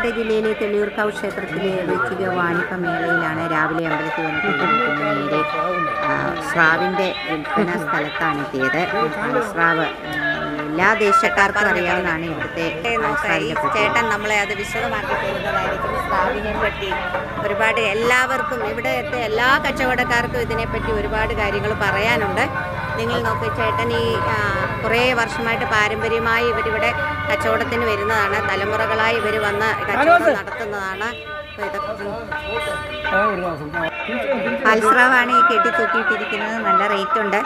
പത്തനംതിട്ട ജില്ലയിലെ തെള്ളിയൂർക്കാവ് ക്ഷേത്രത്തിലെ വൃശ്ചിക വാണിഭ മേളയിലാണ് രാവിലെ അമ്പലത്തിൽ വന്നിട്ട് നേരെ സ്രാവിൻ്റെ വിൽപ്പന സ്ഥലത്താണെത്തിയത്. സ്രാവ് എല്ലാ ദേശക്കാർക്കും അറിയാവുന്നതാണ് ഇവിടുത്തെ. ചേട്ടൻ നമ്മളെ അത് വിശദമാക്കി തരുന്നതായിരിക്കും. സ്രാവിനെ പറ്റി ഒരുപാട് എല്ലാവർക്കും ഇവിടുത്തെ എല്ലാ കച്ചവടക്കാർക്കും ഇതിനെപ്പറ്റി ഒരുപാട് കാര്യങ്ങൾ പറയാനുണ്ട്. നിങ്ങൾ നോക്കി, ചേട്ടൻ ഈ കുറേ വർഷമായിട്ട് പാരമ്പര്യമായി ഇവരിവിടെ കച്ചവടത്തിന് വരുന്നതാണ്. തലമുറകളായി ഇവർ വന്ന് കച്ചവടം നടത്തുന്നതാണ്. പാൽസ്രാവാണ് ഈ കെട്ടി തൂക്കിയിട്ടിരിക്കുന്നത്. നല്ല റേറ്റ് ഉണ്ട്.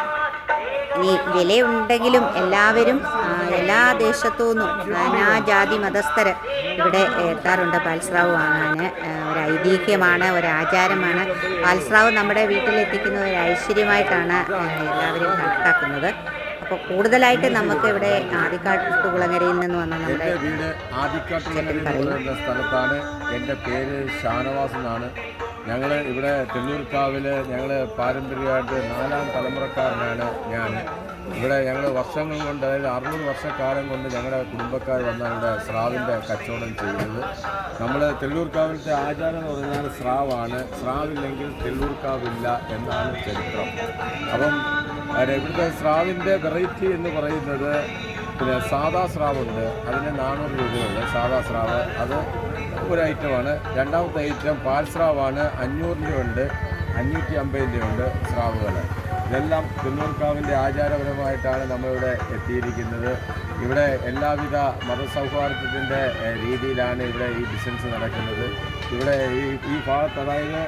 ഇനി വിലയുണ്ടെങ്കിലും എല്ലാവരും എല്ലാ ദേശത്തു നിന്നും നാനാ ജാതി മതസ്ഥർ ഇവിടെ എത്താറുണ്ട് പാൽസ്രാവ് വാങ്ങാൻ. ഒരു ഐതിഹ്യമാണ്, ഒരു പാൽസ്രാവ് നമ്മുടെ വീട്ടിലെത്തിക്കുന്ന ഒരു ഐശ്വര്യമായിട്ടാണ് എല്ലാവരും കണക്കാക്കുന്നത്. അപ്പോൾ കൂടുതലായിട്ട് നമുക്ക് ഇവിടെ ആദിക്കാട്ടുകുളങ്ങരയിൽ നിന്ന് വന്ന നമ്മുടെ വീട് ആദിക്കാട്ടുകുളങ്ങര സ്ഥലത്താണ്. എൻ്റെ പേര് ഷാനവാസ് എന്നാണ്. ഞങ്ങൾ ഇവിടെ തെള്ളൂർക്കാവിൽ ഞങ്ങൾ പാരമ്പര്യമായിട്ട് 4ാം തലമുറക്കാരനാണ് ഞാൻ. ഇവിടെ ഞങ്ങൾ വർഷങ്ങൾ കൊണ്ട്, അതായത് 60 വർഷക്കാലം കൊണ്ട് ഞങ്ങളുടെ കുടുംബക്കാർ വന്നാണ് ഇവിടെ സ്രാവിൻ്റെ കച്ചവടം ചെയ്യുന്നത്. നമ്മൾ തെള്ളൂർക്കാവിലത്തെ ആചാരം എന്ന് പറഞ്ഞാൽ സ്രാവാണ്. സ്രാവില്ലെങ്കിൽ തെള്ളൂർക്കാവില്ല എന്നാണ് ചരിത്രം. അപ്പം ഇവിടുത്തെ സ്രാവിൻ്റെ വെറൈറ്റി എന്ന് പറയുന്നത്, പിന്നെ സാദാ സ്രാവുണ്ട്, അതിന് 400 രൂപയുണ്ട് സാദാ സ്രാവ്, അത് ഒരു ഐറ്റമാണ്. രണ്ടാമത്തെ ഐറ്റം പാൽസ്രാവാണ്, 500 രൂപയുണ്ട്, 550 രൂപയുണ്ട് സ്രാവുകൾ. ഇതെല്ലാം തെള്ളൂർക്കാവിൻ്റെ ആചാരപരമായിട്ടാണ് നമ്മളിവിടെ എത്തിയിരിക്കുന്നത്. ഇവിടെ എല്ലാവിധ മതസൗഹാർദ്ദത്തിൻ്റെ രീതിയിലാണ് ഇവിടെ ഈ ബിസിനസ് നടക്കുന്നത്. ഇവിടെ ഈ ഭാഗത്ത്, അതായത്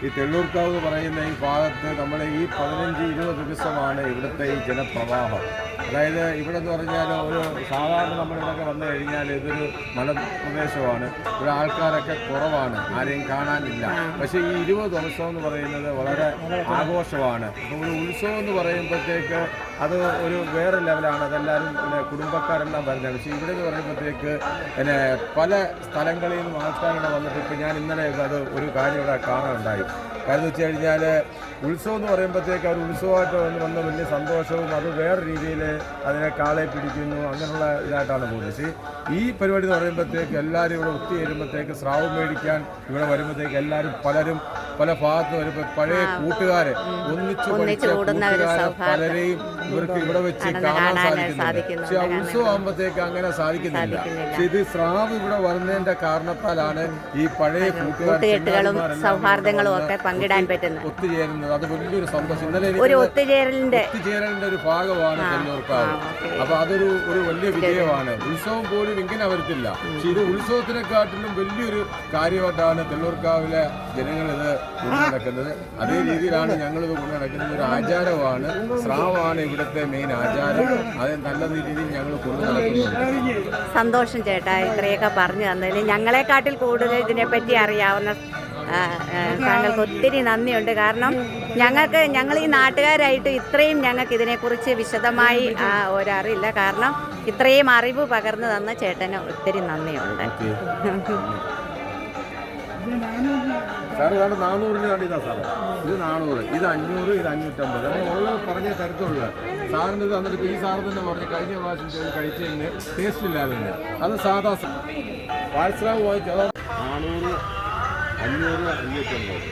ഈ തെള്ളൂർക്കാവ് എന്ന് പറയുന്ന ഈ ഭാഗത്ത് നമ്മൾ ഈ 15-20 ദിവസമാണ് ഇവിടുത്തെ ഈ ജനപ്രവാഹം. അതായത് ഇവിടെ എന്ന് പറഞ്ഞാൽ ഒരു സാധാരണ നമ്മളിവിടെയൊക്കെ വന്നു കഴിഞ്ഞാൽ ഇതൊരു മലപ്രദേശമാണ്. ഇവിടെ ആൾക്കാരൊക്കെ കുറവാണ്, ആരെയും കാണാനില്ല. പക്ഷേ ഈ 20 ദിവസം എന്ന് പറയുന്നത് വളരെ ആഘോഷമാണ്. അപ്പോൾ ഒരു ഉത്സവം എന്ന് പറയുമ്പോഴത്തേക്ക് അത് ഒരു വേറെ ലെവലാണ്. അതെല്ലാവരും പിന്നെ കുടുംബക്കാരെല്ലാം വരുന്നത്. പക്ഷേ ഇവിടെ എന്ന് പറയുമ്പോഴത്തേക്ക് പിന്നെ പല സ്ഥലങ്ങളിൽ നിന്നും ആൾക്കാരുടെ വന്നിട്ട്, ഇപ്പോൾ ഞാൻ ഇന്നലെ അത് ഒരു കാര്യം ഇവിടെ കാണാനുണ്ടായി. കാരണം വെച്ച് കഴിഞ്ഞാൽ ഉത്സവം എന്ന് പറയുമ്പോഴത്തേക്ക് അവർ ഉത്സവമായിട്ട് വന്ന് വലിയ സന്തോഷവും അത് വേറെ രീതിയിൽ അതിനെ കാളെ പിടിക്കുന്നു, അങ്ങനെയുള്ള ഇതായിട്ടാണ് പോകുന്നത്. പക്ഷേ ഈ പരിപാടി എന്ന് പറയുമ്പോഴത്തേക്ക് എല്ലാവരും ഇവിടെ ഒത്തുചേരുമ്പോഴത്തേക്ക് സ്രാവ് മേടിക്കാൻ ഇവിടെ വരുമ്പോഴത്തേക്ക് എല്ലാവരും പലരും പല ഭാഗത്ത് വരുമ്പോൾ പഴയ കൂട്ടുകാരെ ഒന്നിച്ച് കൂട്ടുകാരെ പലരെയും ഇവർക്ക് ഇവിടെ വെച്ച് കാണാൻ സാധിക്കുന്നുണ്ട്. പക്ഷെ ആ ഉത്സവം ആകുമ്പോഴത്തേക്ക് അങ്ങനെ സാധിക്കുന്നില്ല. പക്ഷെ ഇത് സ്രാവ് ഇവിടെ വരുന്നതിന്റെ കാരണത്താലാണ് ഈ പഴയ കൂട്ടുകാരും സൗഹാർദ്ദങ്ങളും ഒക്കെ പങ്കിടാൻ പറ്റുന്നത്, ഒത്തുചേരുന്നത്. അത് വലിയൊരു സന്തോഷം. ഇന്നലെ ഒത്തുചേരലിന്റെ ഒരു ഭാഗമാണ് തെള്ളൂർക്കാവ്. അപ്പൊ അതൊരു വലിയ വിജയമാണ്. ഉത്സവം പോലും ഇങ്ങനെ വരത്തില്ല. പക്ഷെ ഇത് ഉത്സവത്തിനെക്കാട്ടിലും വലിയൊരു കാര്യമായിട്ടാണ് തെള്ളൂർക്കാവിലെ ജനങ്ങൾ ഇത് കൊണ്ടു നടക്കുന്നത്. അതേ രീതിയിലാണ് ഞങ്ങളിത് കൊണ്ടു നടക്കുന്നത്. ഒരു ആചാരമാണ്, സ്രാവാണ് ഇവിടുത്തെ മെയിൻ ആചാരം. അത് നല്ല രീതിയിൽ ഞങ്ങൾ കൊണ്ടു നടക്കുന്നുണ്ട്. സന്തോഷം ചേട്ടാ, ഇത്രയൊക്കെ പറഞ്ഞു തന്നതിന്. ഞങ്ങളെക്കാട്ടിൽ കൂടുതൽ ഇതിനെപ്പറ്റി അറിയാവുന്ന താങ്കൾക്ക് ഒത്തിരി നന്ദിയുണ്ട്. കാരണം ഞങ്ങൾ ഈ നാട്ടുകാരായിട്ട് ഇത്രയും ഞങ്ങൾക്ക് ഇതിനെക്കുറിച്ച് വിശദമായി ഒരറിയില്ല. കാരണം ഇത്രയും അറിവ് പകർന്നു തന്ന ചേട്ടന് ഒത്തിരി നന്ദിയുണ്ട്. സാറ് വേണ്ട 400 കണ്ടിതാ സാറേ. ഇത് 400, ഇത് 500, ഇത് 550. അങ്ങനെ പറഞ്ഞ തരത്തിലുള്ള സാറിന് ഇത് തന്നിട്ട് ഈ സാറ് തന്നെ പറഞ്ഞ് കഴിഞ്ഞ പ്രാവശ്യം കഴിച്ചതിന് ടേസ്റ്റ് ഇല്ലാതെ തന്നെ. അത് സാധാ പാൽസ്രാവ് വാങ്ങിച്ചത് 400, 500, 550.